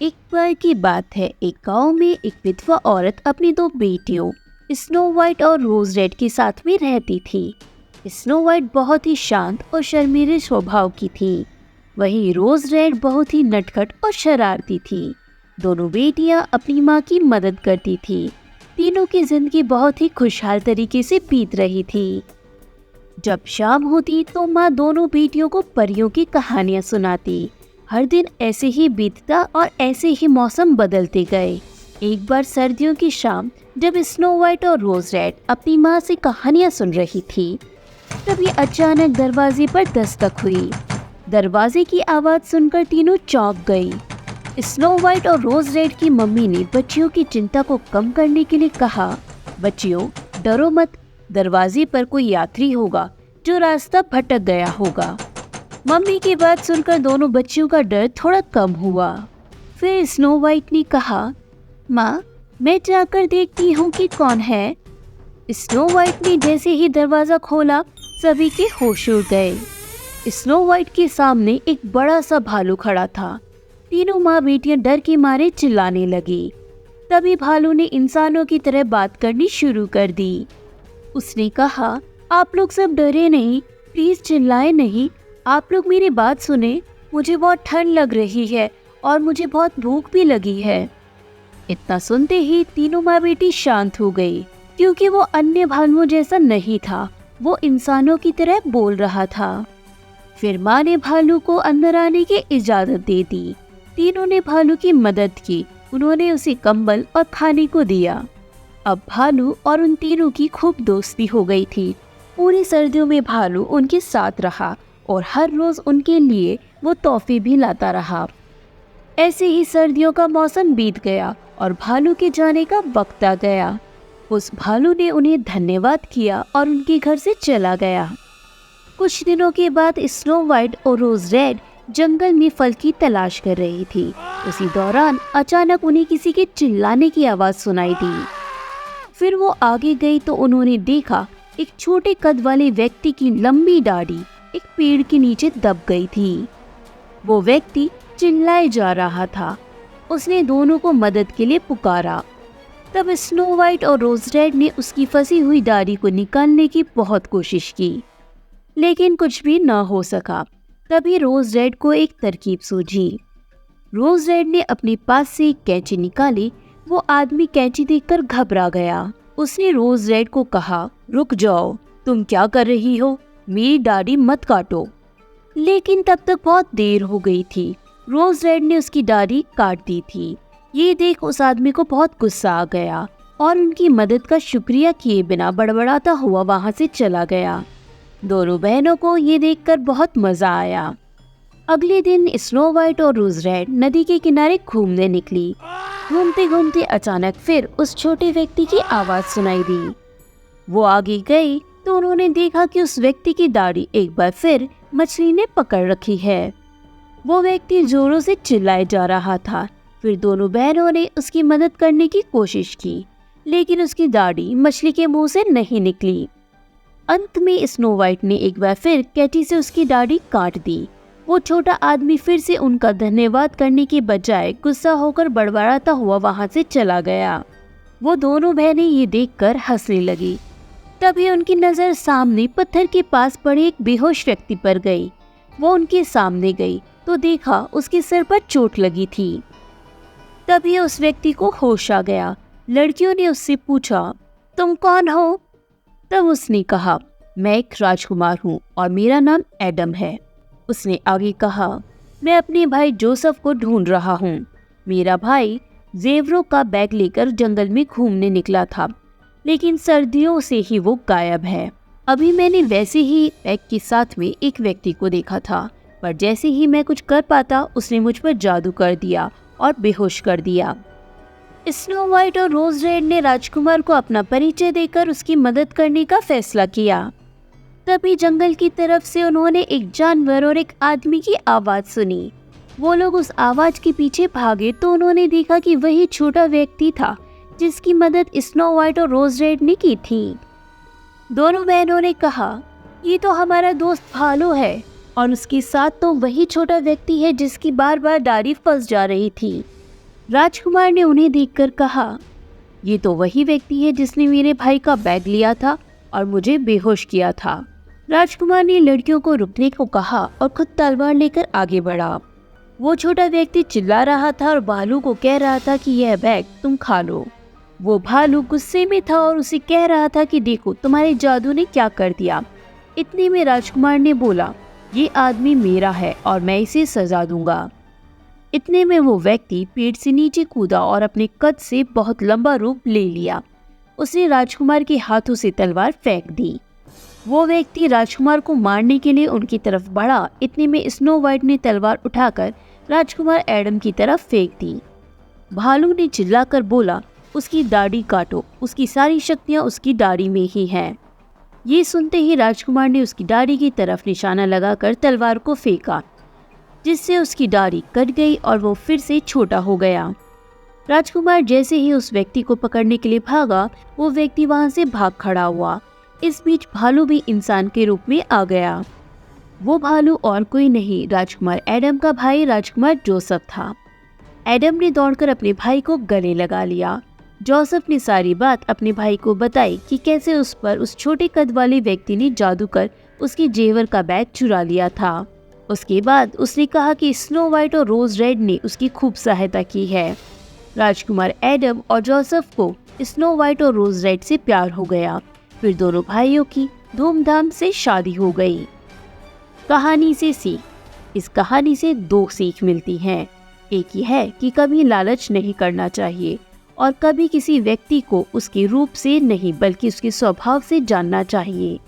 एक बार की बात है, एक गांव में एक विधवा औरत अपनी दो बेटियों स्नो वाइट और रोज रेड के साथ में रहती थी। स्नो वाइट बहुत ही शांत और शर्मीले स्वभाव की थी, वहीं रोज रेड बहुत ही नटखट और शरारती थी। दोनों बेटियां अपनी माँ की मदद करती थी। तीनों की जिंदगी बहुत ही खुशहाल तरीके से बीत रही थी। जब शाम होती तो माँ दोनों बेटियों को परियों की कहानियां सुनाती। हर दिन ऐसे ही बीतता और ऐसे ही मौसम बदलते गए। एक बार सर्दियों की शाम जब स्नो वाइट और रोज रेड अपनी माँ से कहानियां सुन रही थी, तभी अचानक दरवाजे पर दस्तक हुई। दरवाजे की आवाज सुनकर तीनों चौंक गई। स्नो वाइट और रोज रेड की मम्मी ने बच्चियों की चिंता को कम करने के लिए कहा, बच्चियों डरो मत, दरवाजे पर कोई यात्री होगा जो रास्ता भटक गया होगा। मम्मी की बात सुनकर दोनों बच्चियों का डर थोड़ा कम हुआ। फिर स्नो वाइट ने कहा, माँ मैं जाकर देखती हूँ कि कौन है। स्नो वाइट ने जैसे ही दरवाजा खोला, सभी के होश उड़ गए। स्नो वाइट के सामने एक बड़ा सा भालू खड़ा था। तीनों माँ बेटियां डर के मारे चिल्लाने लगी। तभी भालू ने इंसानों की तरह बात करनी शुरू कर दी। उसने कहा, आप लोग सब डरे नहीं, प्लीज चिल्लाए नहीं, आप लोग मेरी बात सुने, मुझे बहुत ठंड लग रही है और मुझे बहुत भूख भी लगी है। इतना सुनते ही तीनों माँ बेटी शांत हो गई, क्योंकि वो अन्य भालुओं जैसा नहीं था, वो इंसानों की तरह बोल रहा था। फिर माँ ने भालू को अंदर आने की इजाजत दे दी। तीनों ने भालू की मदद की, उन्होंने उसे कंबल और खाने को दिया। अब भालू और उन तीनों की खूब दोस्ती हो गई थी। पूरी सर्दियों में भालू उनके साथ रहा और हर रोज उनके लिए वो तोहफे भी लाता रहा। ऐसे ही सर्दियों का मौसम बीत गया और भालू के जाने का वक्त आ गया। उस भालू ने उन्हें धन्यवाद किया और उनके घर से चला गया। कुछ दिनों के बाद स्नो वाइट और रोज रेड जंगल में फल की तलाश कर रही थी। उसी दौरान अचानक उन्हें किसी के चिल्लाने की आवाज सुनाई दी। फिर वो आगे गई तो उन्होंने देखा एक छोटे कद वाले व्यक्ति की लंबी दाढ़ी एक पेड़ के नीचे दब गई थी। वो व्यक्ति चिल्लाए जा रहा था। उसने दोनों को मदद के लिए पुकारा। तब स्नो वाइट और रोज रेड ने उसकी फंसी हुई दाढ़ी को निकालने की बहुत कोशिश की, लेकिन कुछ भी न हो सका। तभी रोज रेड को एक तरकीब सूझी। रोज रेड ने अपने पास से एक कैंची निकाली। वो आदमी कैंची देखकर घबरा गया। उसने रोज रेड को कहा, रुक जाओ, तुम क्या कर रही हो, मेरी दाढ़ी मत काटो। लेकिन तब तक बहुत देर हो गई थी। रोज रेड ने उसकी दाढ़ी काट दी थी। ये देख उस आदमी को बहुत गुस्सा आ गया और उनकी मदद का शुक्रिया किए बिना बड़बड़ाता हुआ वहां से चला गया। दोनों बहनों को ये देखकर बहुत मजा आया। अगले दिन स्नो वाइट और रोज रेड नदी के किनारे घूमने निकली। घूमते घूमते अचानक फिर उस छोटे व्यक्ति की आवाज सुनाई दी। वो आगे गई तो उन्होंने देखा कि उस व्यक्ति की दाढ़ी एक बार फिर मछली ने पकड़ रखी है। वो व्यक्ति जोरों से चिल्लाए जा रहा था। फिर दोनों बहनों ने उसकी मदद करने की कोशिश की, लेकिन उसकी दाढ़ी मछली के मुंह से नहीं निकली। अंत में स्नो वाइट ने एक बार फिर कैंची से उसकी दाढ़ी काट दी। वो छोटा आदमी फिर से उनका धन्यवाद करने के बजाय गुस्सा होकर बड़बड़ाता हुआ वहां से चला गया। वो दोनों बहनें ये देखकर हंसने लगी। तभी उनकी नजर सामने पत्थर के पास पड़े एक बेहोश व्यक्ति पर गई। वो उनके सामने गई तो देखा उसके सिर पर चोट लगी थी। तभी उस व्यक्ति को होश आ गया। लड़कियों ने उससे पूछा, तुम कौन हो? तब उसने कहा, मैं एक राजकुमार हूँ और मेरा नाम एडम है। उसने आगे कहा, मैं अपने भाई जोसेफ को ढूंढ रहा हूँ। मेरा भाई जेवरों का बैग लेकर जंगल में घूमने निकला था, लेकिन सर्दियों से ही वो गायब है। अभी मैंने वैसे ही बैग के साथ में एक व्यक्ति को देखा था, पर जैसे ही मैं कुछ कर पाता उसने मुझ पर जादू कर दिया और बेहोश कर दिया। स्नो वाइट और रोज रेड ने राजकुमार को अपना परिचय देकर उसकी मदद करने का फैसला किया। तभी जंगल की तरफ से उन्होंने एक जानवर और एक आदमी की आवाज सुनी। वो लोग उस आवाज के पीछे भागे तो उन्होंने देखा कि वही छोटा व्यक्ति था जिसकी मदद स्नो वाइट और रोज रेड ने की थी। दोनों बहनों ने कहा, ये तो हमारा दोस्त भालू है और उसके साथ तो वही छोटा व्यक्ति है जिसकी बार बार दाढ़ी फंस जा रही थी। राजकुमार ने उन्हें देखकर कहा, ये तो वही व्यक्ति है जिसने मेरे भाई का बैग लिया था और मुझे बेहोश किया था। राजकुमार ने लड़कियों को रुकने को कहा और खुद तलवार लेकर आगे बढ़ा। वो छोटा व्यक्ति चिल्ला रहा था और भालू को कह रहा था कि यह बैग तुम खा लो। वो भालू गुस्से में था और उसे कह रहा था कि देखो तुम्हारे जादू ने क्या कर दिया। इतने में राजकुमार ने बोला, ये आदमी मेरा है और मैं इसे सजा दूंगा। इतने में वो व्यक्ति पेड़ से नीचे कूदा और अपने कद से बहुत लंबा रूप ले लिया। उसने राजकुमार के हाथों से तलवार फेंक दी। वो व्यक्ति राजकुमार को मारने के लिए उनकी तरफ बढ़ा। इतने में स्नो वाइट ने तलवार उठाकर राजकुमार एडम की तरफ फेंक दी। भालू ने चिल्लाकर बोला, उसकी दाढ़ी काटो, उसकी सारी शक्तियां उसकी दाढ़ी में ही हैं। ये सुनते ही राजकुमार ने उसकी दाढ़ी की तरफ निशाना लगाकर तलवार को फेंका, जिससे उसकी दाढ़ी कट गई और वो फिर से छोटा हो गया। राजकुमार जैसे ही उस व्यक्ति को पकड़ने के लिए भागा, वो व्यक्ति वहां से भाग खड़ा हुआ। इस बीच भालू भी इंसान के रूप में आ गया। वो भालू और कोई नहीं, राजकुमार एडम का भाई राजकुमार जोसेफ था। एडम ने दौड़कर अपने भाई को गले लगा लिया। जोसेफ ने सारी बात अपने भाई को बताई कि कैसे उस पर उस छोटे कद वाले व्यक्ति ने जादू कर उसके जेवर का बैग चुरा लिया था। उसके बाद उसने कहा कि स्नो वाइट और रोज रेड ने उसकी खूब सहायता की है। राजकुमार एडम और जोसेफ को स्नो वाइट और रोज रेड से प्यार हो गया। फिर दोनों भाइयों की धूमधाम से शादी हो गई। कहानी से सीख। इस कहानी से 2 सीख मिलती हैं। एक ये है कि कभी लालच नहीं करना चाहिए और कभी किसी व्यक्ति को उसके रूप से नहीं बल्कि उसके स्वभाव से जानना चाहिए।